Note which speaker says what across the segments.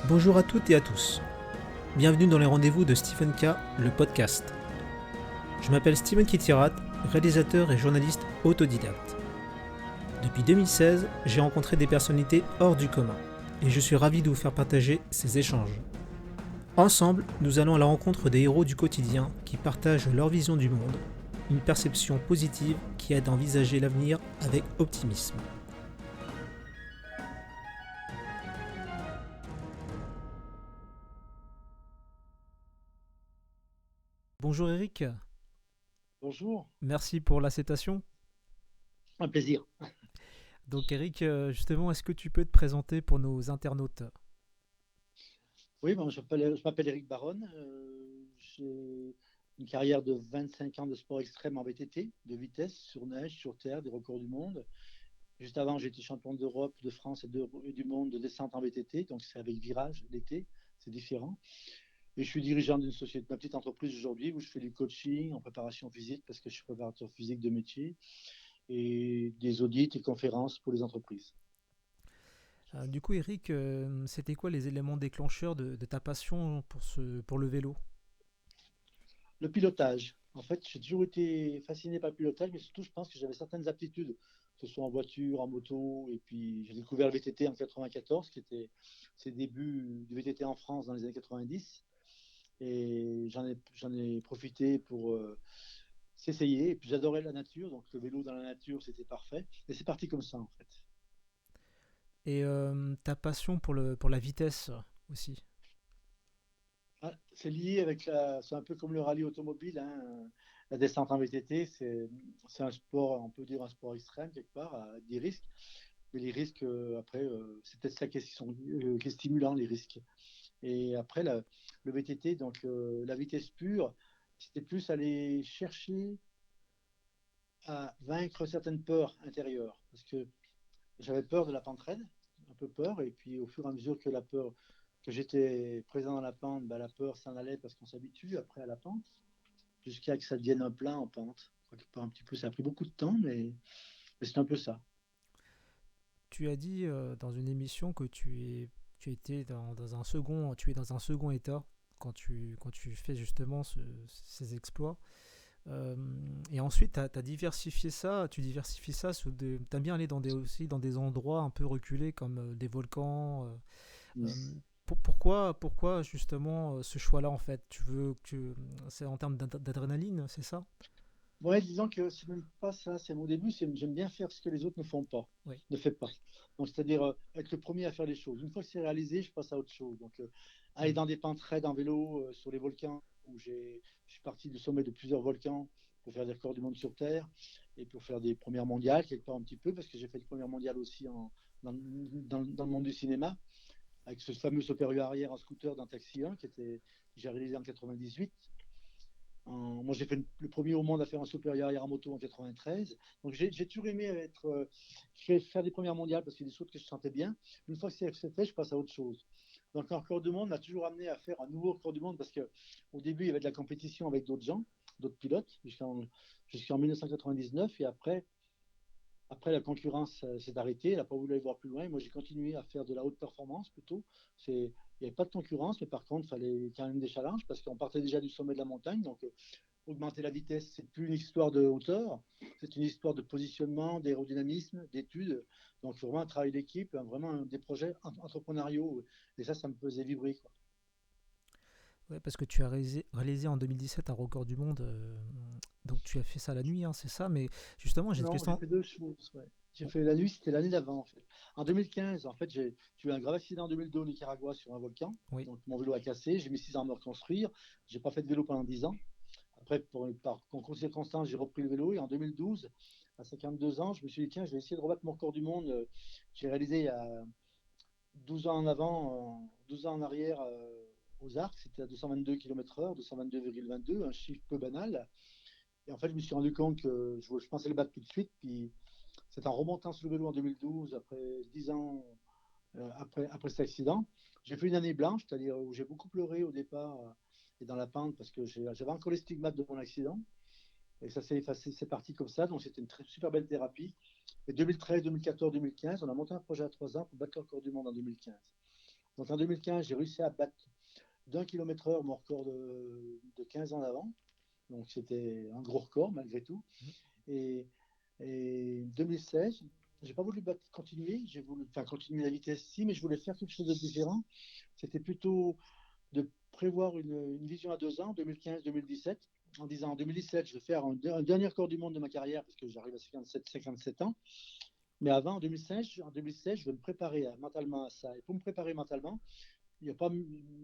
Speaker 1: Bonjour à toutes et à tous. Bienvenue dans les rendez-vous de Stephen K, le podcast. Je m'appelle Steven Kitirat, réalisateur et journaliste autodidacte. Depuis 2016, j'ai rencontré des personnalités hors du commun et je suis ravi de vous faire partager ces échanges. Ensemble, nous allons à la rencontre des héros du quotidien qui partagent leur vision du monde, une perception positive qui aide à envisager l'avenir avec optimisme. Bonjour Eric,
Speaker 2: Bonjour,
Speaker 1: merci pour l'acceptation.
Speaker 2: un plaisir.
Speaker 1: Donc Eric, justement, est-ce que tu peux te présenter pour nos internautes?
Speaker 2: Oui, bon, je m'appelle Eric Baronne. J'ai une carrière de 25 ans de sport extrême en VTT, de vitesse, sur neige, sur terre, des records du monde. Juste avant, j'étais champion d'Europe, de France et du monde de descente en VTT, donc c'est avec virage l'été, c'est différent. Et je suis dirigeant d'une société, ma petite entreprise aujourd'hui où je fais du coaching en préparation physique parce que je suis préparateur physique de métier et des audits et conférences pour les entreprises.
Speaker 1: Du coup, Eric, c'était quoi les éléments déclencheurs de ta passion pour le vélo?
Speaker 2: Le pilotage. En fait, j'ai toujours été fasciné par le pilotage, mais surtout, je pense que j'avais certaines aptitudes, que ce soit en voiture, en moto. Et puis, j'ai découvert le VTT en 94, qui était ses débuts du VTT en France dans les années 90. Et j'en ai profité pour s'essayer. Et puis, j'adorais la nature, donc le vélo dans la nature, c'était parfait. Et c'est parti comme ça, en fait.
Speaker 1: Et ta passion pour la vitesse aussi.
Speaker 2: Ah, c'est lié avec c'est un peu comme le rallye automobile, hein. La descente en VTT, c'est un sport, on peut dire un sport extrême quelque part, avec des risques. Mais les risques, après, c'est peut-être ça qui est stimulant, les risques. Et après, le VTT, donc la vitesse pure, c'était plus aller chercher à vaincre certaines peurs intérieures. Parce que j'avais peur de la pente raide, un peu peur, et puis au fur et à mesure que j'étais présent dans la pente, bah, la peur s'en allait parce qu'on s'habitue après à la pente, jusqu'à que ça devienne un plein en pente. Un petit peu, ça a pris beaucoup de temps, mais c'est un peu ça.
Speaker 1: Tu as dit dans une émission que tu étais tu es dans un second état quand tu fais justement ces exploits. Euh, et ensuite, tu diversifies ça t'aimes bien aller aussi dans des endroits un peu reculés comme des volcans. Euh, pourquoi justement ce choix-là en fait? C'est en termes d'adrénaline, c'est ça?
Speaker 2: Ouais, disons que c'est même pas ça. C'est mon début, j'aime bien faire ce que les autres ne font pas,
Speaker 1: Oui.
Speaker 2: ne fait pas. Donc, c'est-à-dire être le premier à faire les choses. Une fois que c'est réalisé, je passe à autre chose. Donc, aller
Speaker 1: Mm.
Speaker 2: dans des pentes raides en vélo sur les volcans, je suis parti du sommet de plusieurs volcans pour faire des records du monde sur Terre et pour faire des premières mondiales, quelque part un petit peu, parce que j'ai fait les premières mondiales aussi dans le monde du cinéma, avec ce fameux supérieur arrière en scooter d'un taxi 1 que j'ai réalisé en 98. Moi, j'ai fait le premier au monde à faire un supérieur arrière en moto en 93. Donc, j'ai toujours aimé faire des premières mondiales parce qu'il y a des choses que je sentais bien. Une fois que c'est fait, je passe à autre chose. Donc, un record du monde m'a toujours amené à faire un nouveau record du monde parce qu'au début, il y avait de la compétition avec d'autres gens, d'autres pilotes, jusqu'en 1999. Et après, la concurrence s'est arrêtée, elle n'a pas voulu aller voir plus loin. Moi, j'ai continué à faire de la haute performance plutôt. Il n'y avait pas de concurrence, mais par contre, il fallait quand même des challenges parce qu'on partait déjà du sommet de la montagne. Donc, augmenter la vitesse, c'est plus une histoire de hauteur, c'est une histoire de positionnement, d'aérodynamisme, d'études. Donc, il faut vraiment un travail d'équipe, vraiment des projets entrepreneuriaux. Et ça me faisait vibrer, quoi.
Speaker 1: Ouais, parce que tu as réalisé en 2017 un record du monde. Donc tu as fait ça la nuit, hein, c'est ça. Mais justement, j'ai une
Speaker 2: Non, j'ai
Speaker 1: question.
Speaker 2: fait deux choses. Ouais. J'ai fait la nuit, c'était l'année d'avant, en fait. En 2015, en fait, j'ai eu un grave accident en 2002 au Nicaragua sur un volcan.
Speaker 1: Oui.
Speaker 2: Donc, mon vélo a cassé. J'ai mis 6 ans à me reconstruire. J'ai pas fait de vélo pendant 10 ans. Après, par concours de circonstances, j'ai repris le vélo. Et en 2012, à 52 ans, je me suis dit, tiens, je vais essayer de rebattre mon record du monde. J'ai réalisé il y a 12 ans en avant, 12 ans en arrière aux Arcs. C'était à 222 km/h, 222,22, un chiffre peu banal. Et en fait, je me suis rendu compte que je pensais le battre tout de suite. Puis c'est en remontant sur le vélo en 2012, après 10 ans après cet accident, j'ai fait une année blanche, c'est-à-dire où j'ai beaucoup pleuré au départ et dans la pente parce que j'avais encore les stigmates de mon accident. Et ça s'est effacé, c'est parti comme ça. Donc c'était une super belle thérapie. Et 2013, 2014, 2015, on a monté un projet à 3 ans pour battre le record du monde en 2015. Donc en 2015, j'ai réussi à battre d'1 km/h mon record de 15 ans d'avant. Donc c'était un gros record malgré tout. Et, et 2016, j'ai pas voulu continuer, j'ai voulu, enfin continuer la vitesse si, mais je voulais faire quelque chose de différent. C'était plutôt de prévoir une vision à 2 ans, 2015-2017, en disant en 2017, je vais faire un dernier record du monde de ma carrière parce que j'arrive à 57 ans. Mais avant, en 2016, je vais me préparer mentalement à ça. Et pour me préparer mentalement, il y a pas,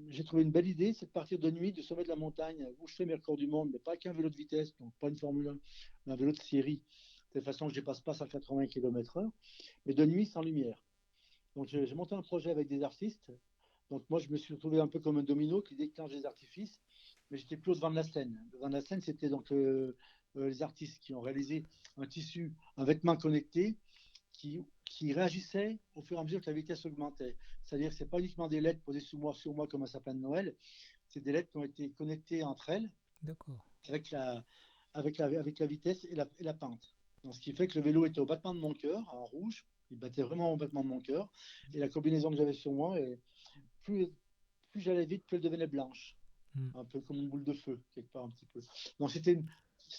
Speaker 2: j'ai trouvé une belle idée, c'est de partir de nuit du sommet de la montagne où je fais mes records du monde, mais pas avec un vélo de vitesse, donc pas une Formule 1, mais un vélo de série, de telle façon que je ne dépasse pas 180 km/h, mais de nuit sans lumière. Donc j'ai monté un projet avec des artistes. Donc moi, je me suis retrouvé un peu comme un domino qui déclenche des artifices, mais j'étais plus au devant de la scène. Devant de la scène, c'était donc les artistes qui ont réalisé un tissu, un vêtement connecté qui réagissait au fur et à mesure que la vitesse augmentait. C'est-à-dire que ce n'est pas uniquement des lettres posées sur moi comme un sapin de Noël, c'est des lettres qui ont été connectées entre elles avec la vitesse et la pente. Donc, ce qui fait que le vélo était au battement de mon cœur, en rouge, il battait vraiment au battement de mon cœur, et la combinaison que j'avais sur moi, et plus j'allais vite, plus elle devenait blanche. Un peu comme une boule de feu, quelque part un petit peu. Donc c'était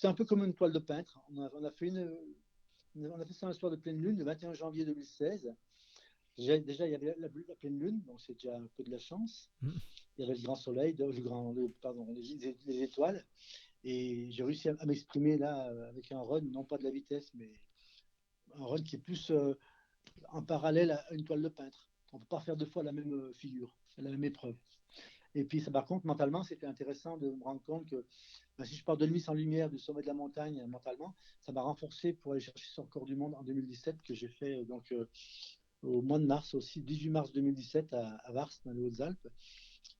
Speaker 2: un peu comme une toile de peintre. On a fait ça un soir de pleine lune, le 21 janvier 2016. Déjà, il y avait la pleine lune, donc c'est déjà un peu de la chance. Il y avait le grand soleil, les étoiles. Et j'ai réussi à m'exprimer là avec un run, non pas de la vitesse, mais un run qui est plus en parallèle à une toile de peintre. On ne peut pas faire deux fois la même figure, la même épreuve. Et puis, ça, par contre, mentalement, c'était intéressant de me rendre compte que si je pars de nuit sans lumière du sommet de la montagne, mentalement, ça m'a renforcé pour aller chercher ce record du monde en 2017 que j'ai fait au mois de mars aussi, 18 mars 2017 à Vars, dans les Hautes-Alpes,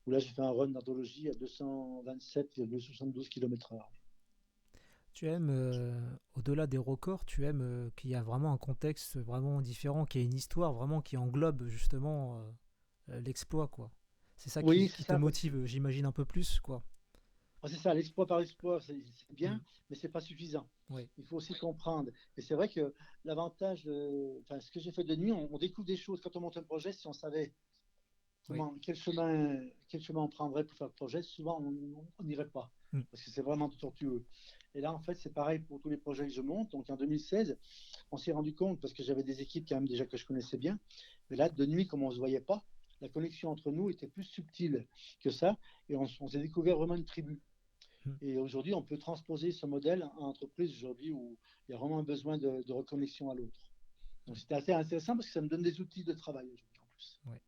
Speaker 2: où là, j'ai fait un run d'anthologie à 227,72 km/h.
Speaker 1: Tu aimes, au-delà des records, tu aimes qu'il y a vraiment un contexte vraiment différent, qu'il y a une histoire vraiment qui englobe justement l'exploit, quoi. C'est ça
Speaker 2: Oui, c'est
Speaker 1: qui te
Speaker 2: ça.
Speaker 1: motive, j'imagine, un peu plus, quoi.
Speaker 2: C'est ça, l'exploit par exploit, c'est bien, mais c'est pas suffisant.
Speaker 1: Oui.
Speaker 2: Il faut aussi comprendre. Et c'est vrai que l'avantage, ce que j'ai fait de nuit, on découvre des choses. Quand on monte un projet, si on savait quel chemin on prendrait pour faire le projet, souvent on n'irait pas, parce que c'est vraiment tortueux. Et là, en fait, c'est pareil pour tous les projets que je monte. Donc en 2016, on s'est rendu compte, parce que j'avais des équipes quand même déjà que je connaissais bien, mais là, de nuit, comme on ne se voyait pas, la connexion entre nous était plus subtile que ça, et on s'est découvert vraiment une tribu. Et aujourd'hui, on peut transposer ce modèle en entreprise aujourd'hui où il y a vraiment un besoin de reconnexion à l'autre. Donc c'était assez intéressant parce que ça me donne des outils de travail aujourd'hui en plus.
Speaker 1: Ouais.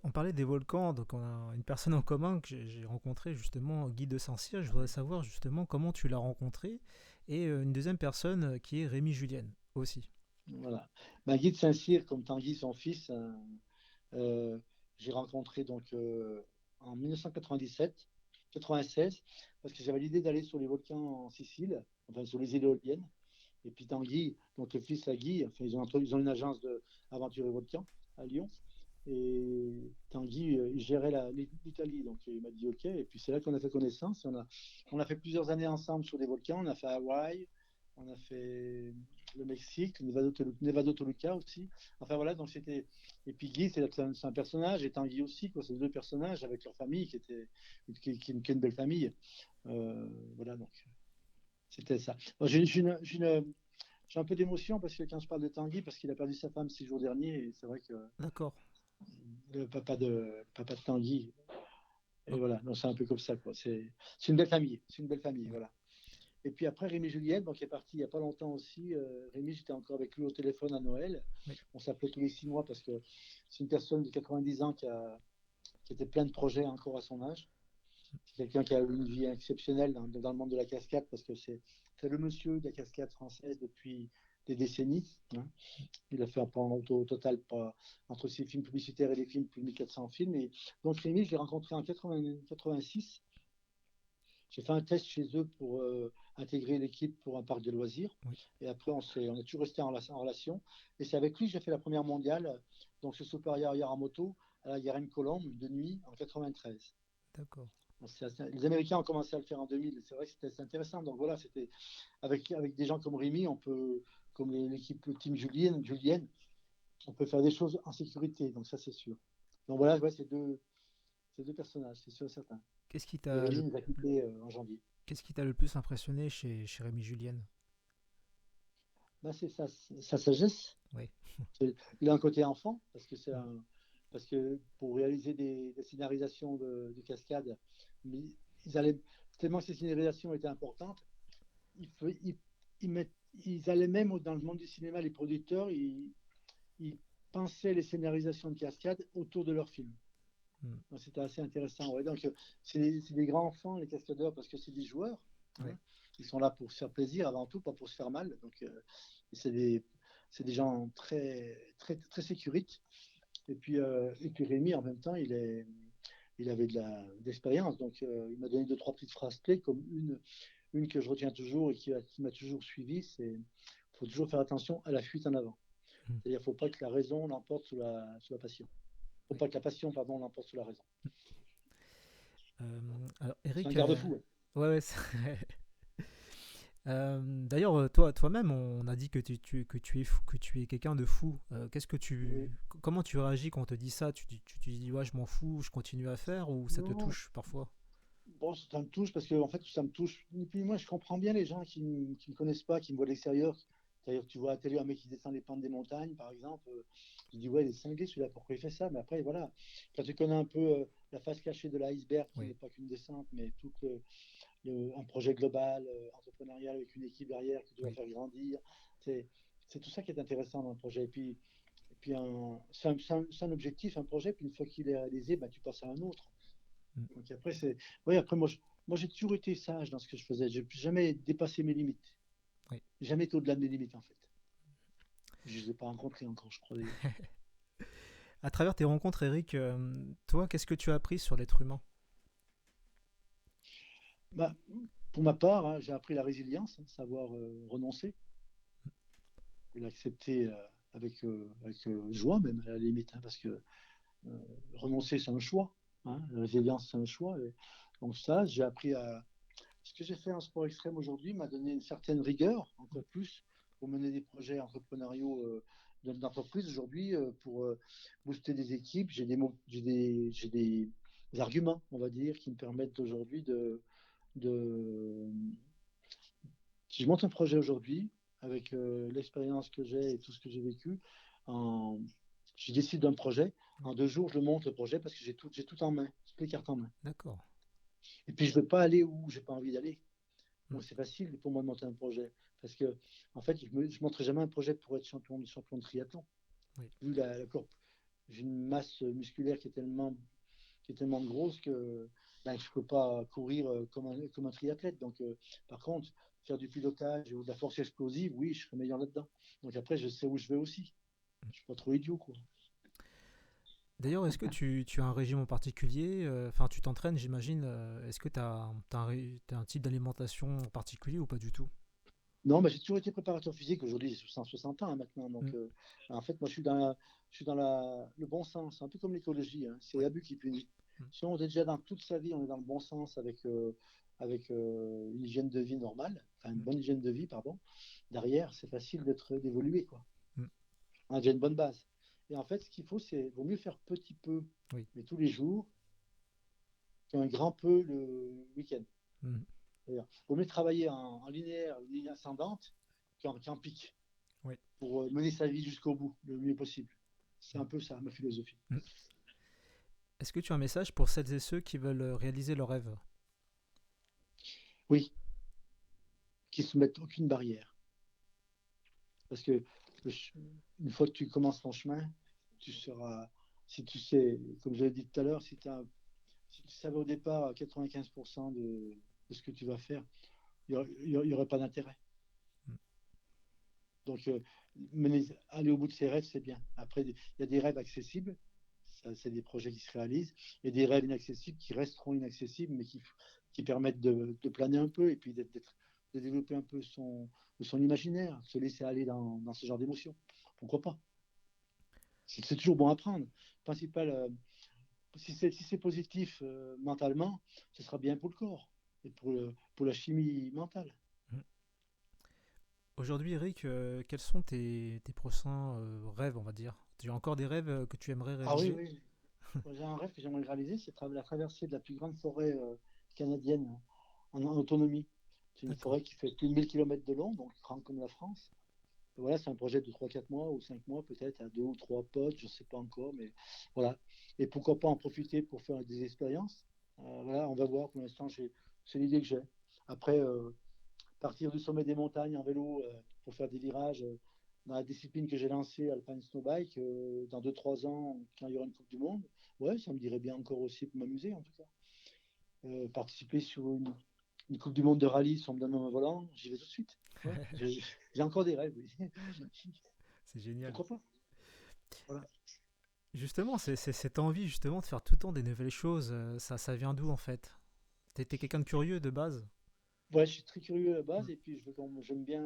Speaker 1: On parlait des volcans, donc on a une personne en commun que j'ai rencontré justement, Guy de Saint-Cyr. Je voudrais savoir justement comment tu l'as rencontré, et une deuxième personne qui est Rémi Julienne aussi.
Speaker 2: Voilà. Guy de Saint-Cyr, comme Tanguy, son fils, j'ai rencontré donc en 1997, 96, parce que j'avais l'idée d'aller sur les volcans en Sicile, enfin sur les îles éoliennes. Et puis Tanguy, donc le fils à Guy, enfin, ils ont une agence d'aventure et volcans à Lyon. Et Tanguy, il gérait l'Italie, donc il m'a dit OK. Et puis c'est là qu'on a fait connaissance. On a fait plusieurs années ensemble sur des volcans. On a fait Hawaï, on a fait le Mexique, Nevado Toluca aussi. Enfin voilà, donc c'était. Et puis Guy, c'est un personnage, et Tanguy aussi, quoi. C'est deux personnages avec leur famille qui est une belle famille. Voilà, donc c'était ça. Bon, j'ai un peu d'émotion parce que quand je parle de Tanguy, parce qu'il a perdu sa femme 6 jours derniers, et c'est vrai que
Speaker 1: D'accord.
Speaker 2: le papa de Tanguy. Et
Speaker 1: Oh,
Speaker 2: voilà, donc c'est un peu comme ça, quoi. C'est une belle famille, c'est une belle famille,
Speaker 1: ouais.
Speaker 2: voilà. Et puis après, Rémi Julienne, qui est parti il n'y a pas longtemps aussi. Rémi, j'étais encore avec lui au téléphone à Noël.
Speaker 1: Oui.
Speaker 2: On s'appelait tous les 6 mois parce que c'est une personne de 90 ans qui était plein de projets encore à son âge. C'est quelqu'un qui a eu une vie exceptionnelle dans le monde de la cascade parce que c'est le monsieur de la cascade française depuis des décennies. Hein. Il a fait au total, entre ses films publicitaires et les films, plus de 1400 films. Et donc Rémi, je l'ai rencontré en 86. J'ai fait un test chez eux pour intégrer l'équipe pour un parc de loisirs.
Speaker 1: Oui.
Speaker 2: Et après, on est toujours resté en relation. Et c'est avec lui que j'ai fait la première mondiale, donc ce Super Yaramoto, à la Garenne-Colombe, de nuit, en 93.
Speaker 1: D'accord.
Speaker 2: Les Américains ont commencé à le faire en 2000. C'est vrai que c'était intéressant. Donc voilà, c'était avec des gens comme Rémi, comme l'équipe Team Julienne, on peut faire des choses en sécurité, donc ça c'est sûr. Donc voilà, ouais, ces deux personnages, c'est sûr et certain.
Speaker 1: Qu'est-ce qui
Speaker 2: Et
Speaker 1: t'a
Speaker 2: Rémi nous a quittés en janvier.
Speaker 1: qu'est-ce qui t'a le plus impressionné chez Rémi Julienne?
Speaker 2: Bah, c'est sa sagesse.
Speaker 1: Oui.
Speaker 2: Il a un côté enfant,
Speaker 1: Mm.
Speaker 2: parce que pour réaliser des scénarisations de cascades, mais ils allaient, tellement que ces scénarisations étaient importantes, ils, fe- ils, ils allaient même dans le monde du cinéma, les producteurs, ils pensaient les scénarisations de cascades autour de leurs films.
Speaker 1: Mm.
Speaker 2: Donc c'était assez intéressant. Ouais. Donc c'est des grands enfants, les cascadeurs, parce que c'est des joueurs.
Speaker 1: Oui.
Speaker 2: Hein. Ils sont là pour se faire plaisir avant tout, pas pour se faire mal. Donc c'est des gens très sécurites. Et puis Rémi, en même temps, il avait d'expérience. Donc il m'a donné deux, trois petites phrases clés, comme une que je retiens toujours et qui m'a toujours suivi, c'est il faut toujours faire attention à la fuite en avant.
Speaker 1: Mm.
Speaker 2: C'est-à-dire qu'il ne faut pas que la raison l'emporte sous la passion. Il ne faut
Speaker 1: Oui.
Speaker 2: pas que la passion, pardon, l'emporte sous la raison.
Speaker 1: Alors,
Speaker 2: C'est un
Speaker 1: Eric,
Speaker 2: garde-fou. Ouais.
Speaker 1: ouais, ouais, d'ailleurs, toi-même, on a dit que tu es fou, que tu es quelqu'un de fou.
Speaker 2: Oui.
Speaker 1: Comment tu réagis quand on te dit ça? Tu dis, ouais, je m'en fous, je continue à faire, ou ça te
Speaker 2: Non,
Speaker 1: touche parfois?
Speaker 2: bon, ça me touche parce que en fait, ça me touche. Et puis moi, je comprends bien les gens qui me connaissent pas, qui me voient de l'extérieur. C'est-à-dire que tu vois à la télé un mec qui descend les pentes des montagnes, par exemple. Tu dis, ouais, il est cinglé celui-là, pourquoi il fait ça? Mais après, voilà, quand tu connais un peu la face cachée de l'iceberg, qui
Speaker 1: Oui,
Speaker 2: n'est pas qu'une descente, mais tout un projet global, entrepreneurial avec une équipe derrière que tu vas
Speaker 1: oui.
Speaker 2: faire grandir, c'est c'est tout ça qui est intéressant dans le projet. Et puis c'est un objectif, un projet, puis une fois qu'il est réalisé, ben, tu passes à un autre.
Speaker 1: Mm.
Speaker 2: Donc après, oui, après moi j'ai toujours été sage dans ce que je faisais. J'ai jamais dépassé mes limites.
Speaker 1: Oui.
Speaker 2: Jamais été au-delà de mes limites, en fait. Je ne les ai pas rencontrées encore, je crois d'ailleurs.
Speaker 1: À travers tes rencontres, Eric, toi, qu'est-ce que tu as appris sur l'être humain?
Speaker 2: Bah, pour ma part, hein, j'ai appris la résilience, hein, savoir renoncer et l'accepter avec joie, même à la limite, hein, parce que renoncer, c'est un choix. Hein, la résilience, c'est un choix. Et donc ça, j'ai appris à... Ce que j'ai fait en sport extrême aujourd'hui m'a donné une certaine rigueur, encore plus, pour mener des projets entrepreneuriaux d'entreprise aujourd'hui, pour booster des équipes. J'ai des arguments, on va dire, qui me permettent aujourd'hui de... Si je monte un projet aujourd'hui, avec l'expérience que j'ai et tout ce que j'ai vécu, en... je décide d'un projet, en 2 jours, je le monte le projet parce que j'ai tout en main, toutes les cartes en main.
Speaker 1: D'accord.
Speaker 2: Et puis je ne veux pas aller où j'ai pas envie d'aller.
Speaker 1: Mm.
Speaker 2: Donc c'est facile pour moi de monter un projet. Parce que, en fait, je ne monterai jamais un projet pour être champion de triathlon.
Speaker 1: Oui.
Speaker 2: Vu j'ai une masse musculaire qui est tellement grosse que ben, je ne peux pas courir comme un triathlète. Donc, par contre, faire du pilotage ou de la force explosive, oui, je serais meilleur là-dedans. Donc après, je sais où je vais aussi. Je ne suis pas trop idiot, quoi.
Speaker 1: D'ailleurs, est-ce que tu as un régime en particulier? Enfin, tu t'entraînes, j'imagine. Est-ce que tu as, t'as un type d'alimentation en particulier ou pas du tout?
Speaker 2: Non, mais j'ai toujours été préparateur physique. Aujourd'hui, j'ai 160 ans hein, maintenant. Donc,
Speaker 1: Mm.
Speaker 2: en fait, moi, je suis dans le bon sens. Un peu comme l'écologie. Hein. C'est
Speaker 1: Oui.
Speaker 2: l'abus qui punit.
Speaker 1: Mm.
Speaker 2: Si on est déjà dans toute sa vie, on est dans le bon sens avec une hygiène de vie normale, enfin une
Speaker 1: Mm.
Speaker 2: bonne hygiène de vie, pardon. Derrière, c'est facile d'évoluer, quoi.
Speaker 1: Mm.
Speaker 2: On a déjà une bonne base. Et en fait, ce qu'il faut, c'est vaut mieux faire petit peu,
Speaker 1: Oui.
Speaker 2: mais tous les jours, qu'un grand peu le week-end.
Speaker 1: Mm.
Speaker 2: Il vaut mieux travailler en linéaire, une ligne ascendante, qu'en pic,
Speaker 1: Oui.
Speaker 2: pour mener sa vie jusqu'au bout, le mieux possible. C'est
Speaker 1: Mm.
Speaker 2: un peu ça, ma philosophie.
Speaker 1: Mm. Est-ce que tu as un message pour celles et ceux qui veulent réaliser leurs rêves?
Speaker 2: Oui, qui se mettent aucune barrière. Parce que une fois que tu commences ton chemin, tu seras, si tu sais, comme je l'ai dit tout à l'heure, si tu savais au départ à 95% de ce que tu vas faire, il n'y aurait pas d'intérêt.
Speaker 1: Mm.
Speaker 2: Donc, aller au bout de ses rêves, c'est bien. Après, il y a des rêves accessibles, ça, c'est des projets qui se réalisent, et des rêves inaccessibles qui resteront inaccessibles, mais qui permettent de planer un peu et puis de développer un peu son imaginaire, se laisser aller dans ce genre d'émotions. Pourquoi pas? C'est toujours bon à prendre. Le principal, si c'est positif mentalement, ce sera bien pour le corps et pour la chimie mentale.
Speaker 1: Mm. Aujourd'hui, Eric, quels sont tes prochains rêves, on va dire? Tu as encore des rêves que tu aimerais
Speaker 2: Ah oui,
Speaker 1: réaliser?
Speaker 2: oui. Moi, j'ai un rêve que j'aimerais réaliser, c'est la traversée de la plus grande forêt canadienne en autonomie. C'est une
Speaker 1: D'accord.
Speaker 2: forêt qui fait plus de 1000 km de long, donc grande comme la France. Et voilà, c'est un projet de 3 4 mois ou 5 mois peut-être, à 2 ou 3 potes, je ne sais pas encore, mais voilà. Et pourquoi pas en profiter pour faire des expériences. Voilà, on va voir, pour l'instant, c'est l'idée que j'ai. Après, partir du sommet des montagnes en vélo pour faire des virages dans la discipline que j'ai lancée, Alpine Snowbike, dans 2 3 ans, quand il y aura une Coupe du Monde, ouais, ça me dirait bien encore aussi pour m'amuser en tout cas. Participer sur une Coupe du Monde de rallye, si on me donne un volant, j'y vais tout de suite. Ouais, j'ai encore des rêves, oui.
Speaker 1: C'est génial.
Speaker 2: Pourquoi pas? Voilà.
Speaker 1: Justement, c'est cette envie justement de faire tout le temps des nouvelles choses, ça vient d'où en fait? T'es quelqu'un de curieux de base?
Speaker 2: Ouais, je suis très curieux à la
Speaker 1: Mm.
Speaker 2: base et puis j'aime bien.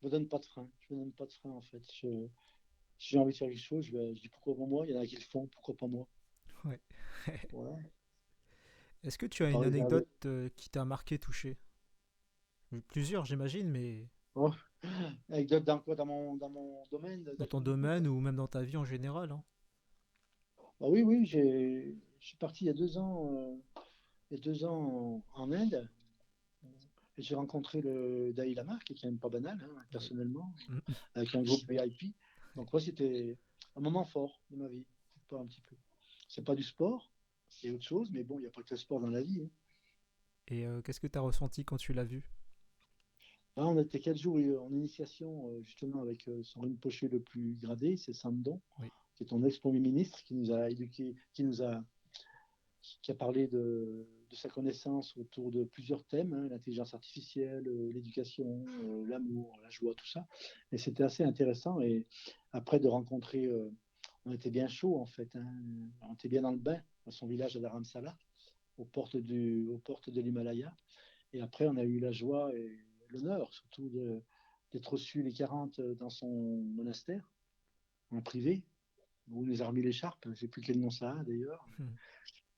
Speaker 2: Je me donne pas de frein. Je me donne pas de frein en fait. Si j'ai envie de faire quelque chose, je dis pourquoi pas moi. Il y en a qui le font, pourquoi pas moi.
Speaker 1: Ouais.
Speaker 2: Voilà.
Speaker 1: Est-ce que tu
Speaker 2: Faut
Speaker 1: as
Speaker 2: pas
Speaker 1: une
Speaker 2: regarder.
Speaker 1: anecdote qui t'a marqué, touché? Plusieurs, j'imagine, mais
Speaker 2: Oh. Anecdote dans quoi? Dans mon domaine
Speaker 1: dans ton
Speaker 2: d'activité,
Speaker 1: domaine
Speaker 2: quoi.
Speaker 1: ou même dans ta vie en général, hein.
Speaker 2: Ah oui, oui, je suis parti il y a 2 ans en Inde. Et j'ai rencontré le Dalai Lama, qui est quand même pas banal, hein,
Speaker 1: Oui.
Speaker 2: personnellement,
Speaker 1: Mm, mm.
Speaker 2: avec un groupe VIP. Donc, moi, c'était un moment fort de ma vie. Pas un petit peu. C'est pas du sport, c'est autre chose, mais bon, il n'y a pas que le sport dans la vie, hein.
Speaker 1: Et qu'est-ce que tu as ressenti quand tu l'as vu?
Speaker 2: Là, on était 4 jours en initiation, justement, avec son Rinpoché le plus gradé, c'est Sandon,
Speaker 1: Oui.
Speaker 2: qui est ton ex-premier ministre, qui nous a éduqués, qui a parlé de sa connaissance autour de plusieurs thèmes, hein, l'intelligence artificielle, l'éducation, l'amour, la joie, tout ça. Et c'était assez intéressant. Et après de rencontrer, on était bien chaud en fait, hein, on était bien dans le bain, dans son village à Dharamsala, aux portes de l'Himalaya. Et après, on a eu la joie et l'honneur, surtout, d'être reçu les 40 dans son monastère, en privé, où il nous a remis l'écharpe. Je ne sais plus quel nom ça a d'ailleurs.
Speaker 1: Mm.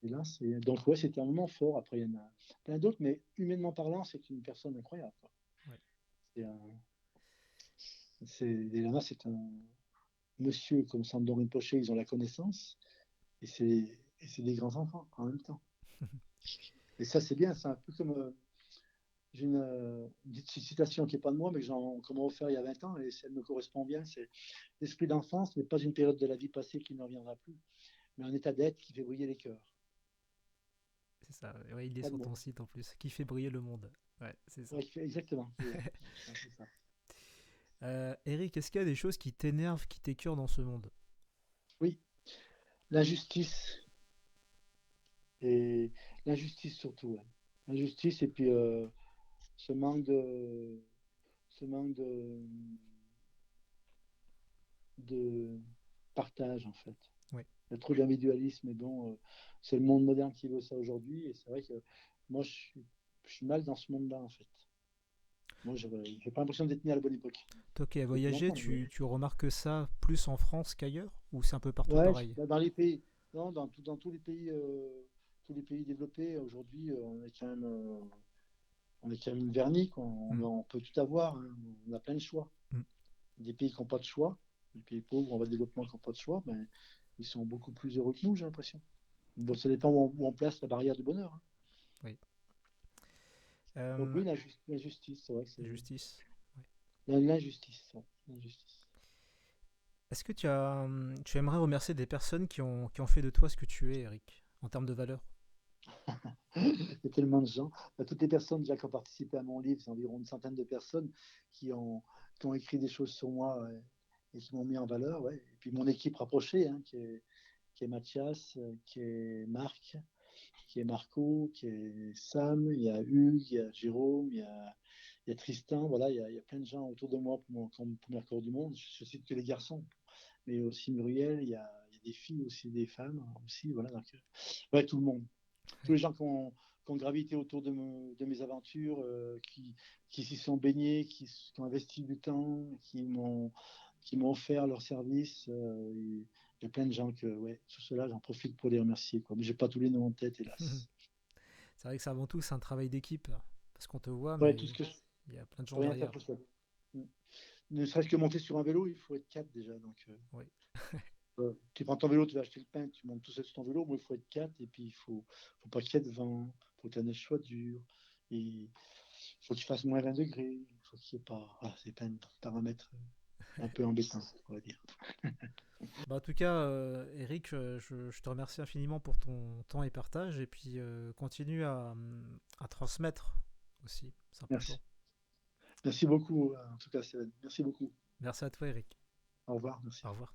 Speaker 2: Et là, donc, ouais, c'était un moment fort. Après, il y en a plein d'autres, mais humainement parlant, c'est une personne incroyable, quoi.
Speaker 1: Ouais.
Speaker 2: C'est un... Lama, c'est un monsieur comme Sandor Rinpoche, ils ont la connaissance, et c'est des grands enfants en même temps. Et ça, c'est bien, c'est un peu comme. J'ai une petite citation qui n'est pas de moi, mais qu'on m'a offert il y a 20 ans, et elle me correspond bien. C'est: l'esprit d'enfance n'est pas une période de la vie passée qui ne reviendra plus, mais un état d'être qui fait briller les cœurs.
Speaker 1: C'est ça. Ouais, il est
Speaker 2: Pas de
Speaker 1: sur
Speaker 2: mots.
Speaker 1: ton site en plus. Qui fait briller le monde. Ouais, c'est ça.
Speaker 2: Ouais, exactement. C'est ça.
Speaker 1: Eric, est-ce qu'il y a des choses qui t'énervent, qui t'écœurent dans ce monde?
Speaker 2: Oui, l'injustice, et l'injustice surtout. Ouais. L'injustice et puis ce manque de, ce manque de partage en fait.
Speaker 1: Oui.
Speaker 2: Il y a trop d'individualisme, et bon, c'est le monde moderne qui veut ça aujourd'hui, et c'est vrai que moi je suis mal dans ce monde-là en fait. Moi, j'ai pas l'impression d'être né à la bonne époque.
Speaker 1: Toi qui as
Speaker 2: C'est
Speaker 1: voyagé,
Speaker 2: longtemps.
Speaker 1: tu remarques ça plus en France qu'ailleurs? Ou c'est un peu partout
Speaker 2: Ouais,
Speaker 1: pareil?
Speaker 2: dans les pays, non, dans tous les pays développés aujourd'hui, on est quand même vernis, quoi.
Speaker 1: Hmm.
Speaker 2: On peut tout avoir, hein. On a plein de choix.
Speaker 1: Hmm.
Speaker 2: Des pays qui n'ont pas de choix, des pays pauvres en voie de développement qui n'ont pas de choix, ben, ils sont beaucoup plus heureux que nous, j'ai l'impression. Bon, ça dépend où on place la barrière du bonheur, hein.
Speaker 1: Oui.
Speaker 2: Donc
Speaker 1: Euh,
Speaker 2: oui, l'injustice, c'est vrai que c'est
Speaker 1: Justice. Ouais.
Speaker 2: l'injustice. Ouais, l'injustice.
Speaker 1: Est-ce que tu aimerais remercier des personnes qui ont fait de toi ce que tu es, Eric, en termes de valeur?
Speaker 2: Il y a tellement de gens. Toutes les personnes déjà qui ont participé à mon livre, c'est environ une centaine de personnes qui ont, qui ont écrit des choses sur moi, ouais, et qui m'ont mis en valeur. Ouais. Et puis mon équipe rapprochée, hein, qui est Mathias, qui est Marc, qui est Marco, qui est Sam, il y a Hugues, il y a Jérôme, il y a Tristan. Voilà, il y a plein de gens autour de moi pour mon premier record du monde. Je cite que les garçons, mais aussi Muriel, il y a des filles aussi, des femmes aussi. Voilà, donc, ouais, tout le monde. Tous les gens qui ont gravité autour de mes aventures, qui s'y sont baignés, qui ont investi du temps, qui m'ont offert leur service. Il y a plein de gens que, ouais, sur cela, j'en profite pour les remercier, quoi. Mais j'ai pas tous les noms en tête, hélas.
Speaker 1: C'est vrai que c'est avant tout c'est un travail d'équipe, parce qu'on te voit,
Speaker 2: Ouais, tout
Speaker 1: mais
Speaker 2: ce que
Speaker 1: il y a plein de gens
Speaker 2: rien faire
Speaker 1: derrière.
Speaker 2: tout seul. Mm. ne serait-ce que monter sur un vélo, il faut être 4 déjà. Donc,
Speaker 1: Oui.
Speaker 2: tu prends ton vélo, tu vas acheter le pain, tu montes tout seul sur ton vélo. Moi, il faut être 4 et puis faut pas qu'il y ait de vent, faut que la neige soit dure. Et il faut qu'il fasse moins 20 degrés. Il faut qu'il n'y ait pas. Ah, c'est plein de paramètres un peu embêtants, on va dire.
Speaker 1: Bah, en tout cas, Eric, je te remercie infiniment pour ton temps et partage, et puis continue à transmettre aussi, c'est important.
Speaker 2: Merci. Merci beaucoup, en tout cas, Stéphane. Merci beaucoup.
Speaker 1: Merci à toi, Eric.
Speaker 2: Au revoir. Merci.
Speaker 1: Au revoir.